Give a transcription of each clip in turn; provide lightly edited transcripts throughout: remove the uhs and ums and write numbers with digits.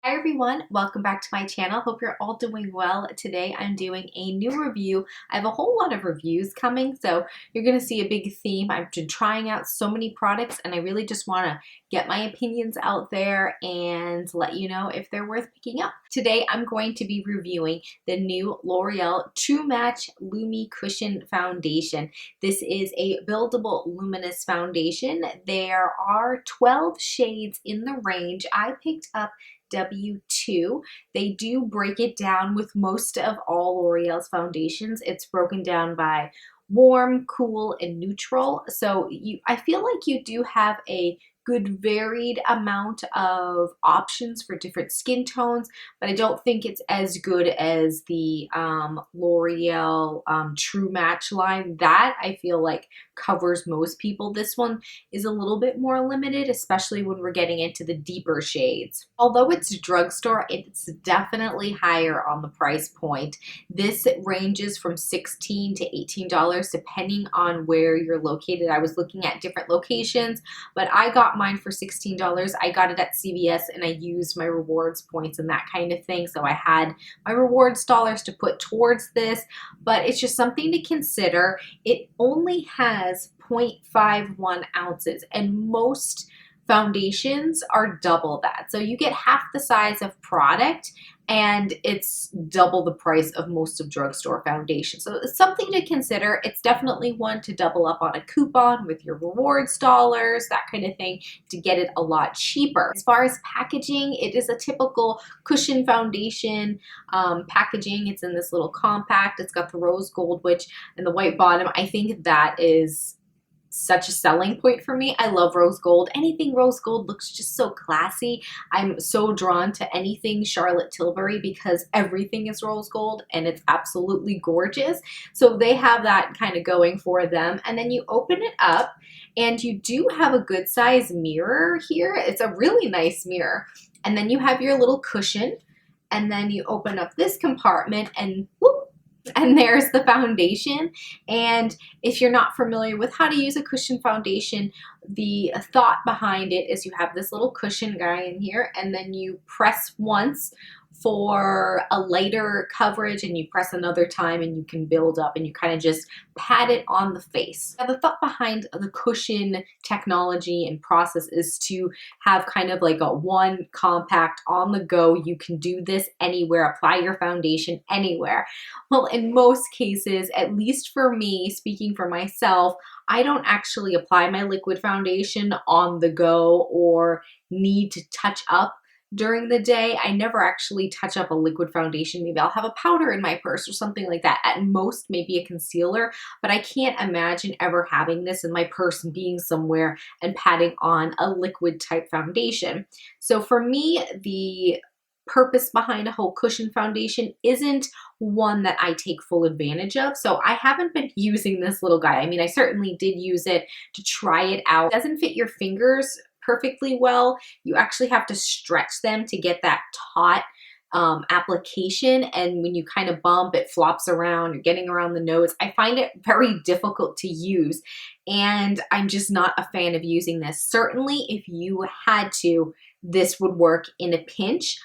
Hi everyone, welcome back to my channel. Hope you're all doing well. Today I'm doing a new review. I have a whole lot of reviews coming, so you're going to see a big theme. I've been trying out so many products and I really just want to get my opinions out there and let you know if they're worth picking up. Today I'm going to be reviewing the new L'Oreal True Match Lumi Cushion Foundation. This is a buildable luminous foundation. There are 12 shades in the range. I picked up W2. They do break it down with most of all L'Oreal's foundations. It's broken down by warm, cool, and neutral. So I feel like you do have a good varied amount of options for different skin tones, but I don't think it's as good as the L'Oreal True Match line. That I feel like covers most people. This one is a little bit more limited, especially when we're getting into the deeper shades. Although it's drugstore, it's definitely higher on the price point. This ranges from $16 to $18 depending on where you're located. I was looking at different locations, but I got mine for $16. I got it at CVS and I used my rewards points and that kind of thing. So I had my rewards dollars to put towards this, but it's just something to consider. It only has 0.51 ounces and most foundations are double that. So you get half the size of product and it's double the price of most of drugstore foundations. So it's something to consider. It's definitely one to double up on a coupon with your rewards dollars, that kind of thing, to get it a lot cheaper. As far as packaging, it is a typical cushion foundation packaging. It's in this little compact. It's got the rose gold, which and the white bottom. I think that is such a selling point for me. I love rose gold. Anything rose gold looks just so classy. I'm so drawn to anything Charlotte Tilbury because everything is rose gold and it's absolutely gorgeous. So they have that kind of going for them. And then you open it up and you do have a good size mirror here. It's a really nice mirror. And then you have your little cushion and then you open up this compartment and whoop, and there's the foundation. And if you're not familiar with how to use a cushion foundation, the thought behind it is you have this little cushion guy in here and then you press once for a lighter coverage and you press another time and you can build up and you kind of just pat it on the face. Now, the thought behind the cushion technology and process is to have kind of like a one compact on the go. You can do this anywhere, apply your foundation anywhere. Well, in most cases, at least for me, speaking for myself, I don't actually apply my liquid foundation on the go or need to touch up during the day. I never actually touch up a liquid foundation. Maybe I'll have a powder in my purse or something like that. At most, maybe a concealer, but I can't imagine ever having this in my purse and being somewhere and patting on a liquid type foundation. So for me, the purpose behind a whole cushion foundation isn't one that I take full advantage of. So I haven't been using this little guy. I mean, I certainly did use it to try it out. It doesn't fit your fingers perfectly well. You actually have to stretch them to get that taut application, and when you kind of bump, it flops around. You're getting around the nose. I find it very difficult to use, and I'm just not a fan of using this. Certainly, if you had to, this would work in a pinch.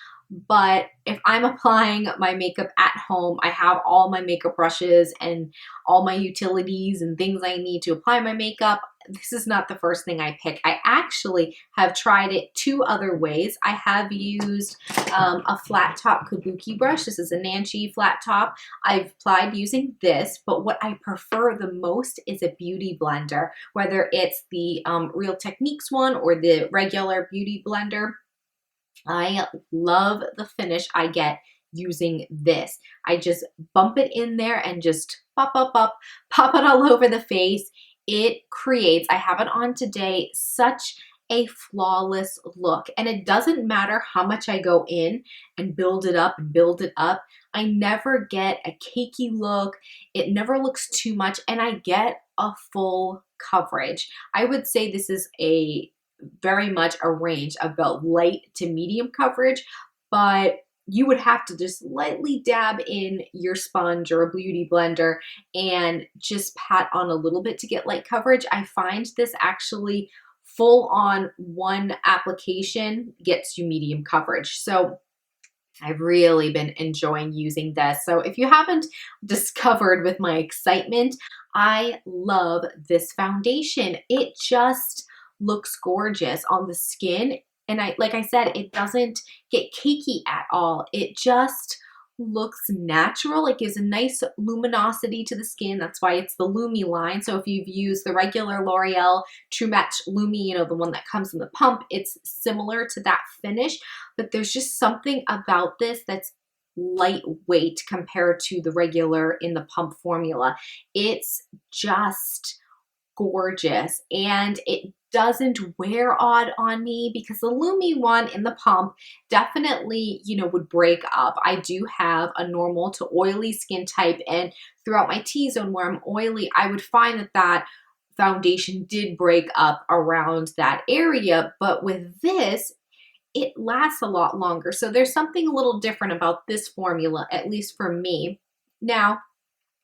But if I'm applying my makeup at home, I have all my makeup brushes and all my utilities and things I need to apply my makeup. This is not the first thing I pick. I actually have tried it two other ways. I have used a flat top kabuki brush. This is a Nancy flat top. I've applied using this, but what I prefer the most is a beauty blender, whether it's the Real Techniques one or the regular beauty blender. I love the finish I get using this. I just bump it in there and just pop it all over the face. It creates, I have it on today, such a flawless look. And it doesn't matter how much I go in and build it up and build it up. I never get a cakey look. It never looks too much and I get a full coverage. I would say this is very much a range of about light to medium coverage, but you would have to just lightly dab in your sponge or a beauty blender and just pat on a little bit to get light coverage. I find this actually full on one application gets you medium coverage. So I've really been enjoying using this. So if you haven't discovered with my excitement, I love this foundation. It just looks gorgeous on the skin. And like I said, it doesn't get cakey at all. It just looks natural. It gives a nice luminosity to the skin. That's why it's the Lumi line. So if you've used the regular L'Oreal True Match Lumi, you know, the one that comes in the pump, it's similar to that finish, but there's just something about this that's lightweight compared to the regular in the pump formula. It's just gorgeous and it doesn't wear odd on me because the Lumi one in the pump definitely, you know, would break up. I do have a normal to oily skin type, and throughout my T-zone where I'm oily, I would find that that foundation did break up around that area, but with this, it lasts a lot longer. So there's something a little different about this formula, at least for me. Now,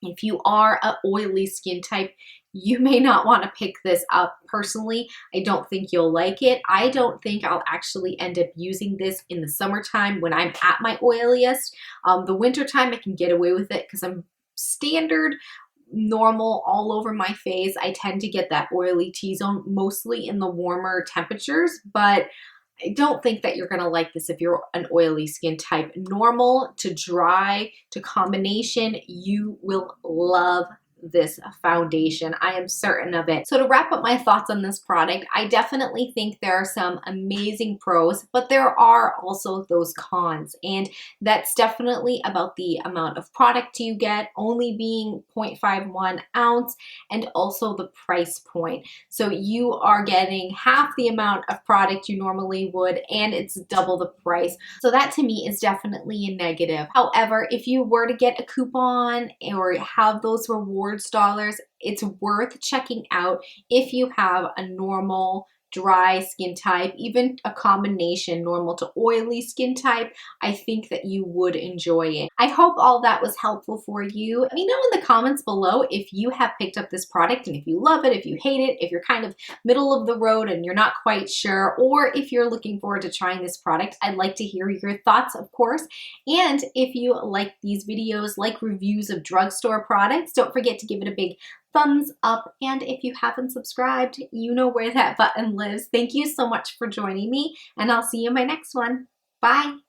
if you are an oily skin type, you may not want to pick this up. Personally, I don't think you'll like it. I don't think I'll actually end up using this in the summertime when I'm at my oiliest. The wintertime, I can get away with it because I'm standard normal all over my face. I tend to get that oily T-zone mostly in the warmer temperatures, but I don't think that you're gonna like this if you're an oily skin type. Normal to dry to combination, you will love this foundation. I am certain of it. So to wrap up my thoughts on this product, I definitely think there are some amazing pros, but there are also those cons. And that's definitely about the amount of product you get, only being 0.51 ounce, and also the price point. So you are getting half the amount of product you normally would, and it's double the price. So that to me is definitely a negative. However, if you were to get a coupon or have those rewards dollars, it's worth checking out if you have a normal dry skin type, even a combination normal to oily skin type. I think that you would enjoy it. I hope all that was helpful for you. Let me know in the comments below if you have picked up this product and if you love it, if you hate it, if you're kind of middle of the road and you're not quite sure, or if you're looking forward to trying this product. I'd like to hear your thoughts, of course. And if you like these videos, like reviews of drugstore products, don't forget to give it a big thumbs up, and if you haven't subscribed, you know where that button lives. Thank you so much for joining me, and I'll see you in my next one. Bye!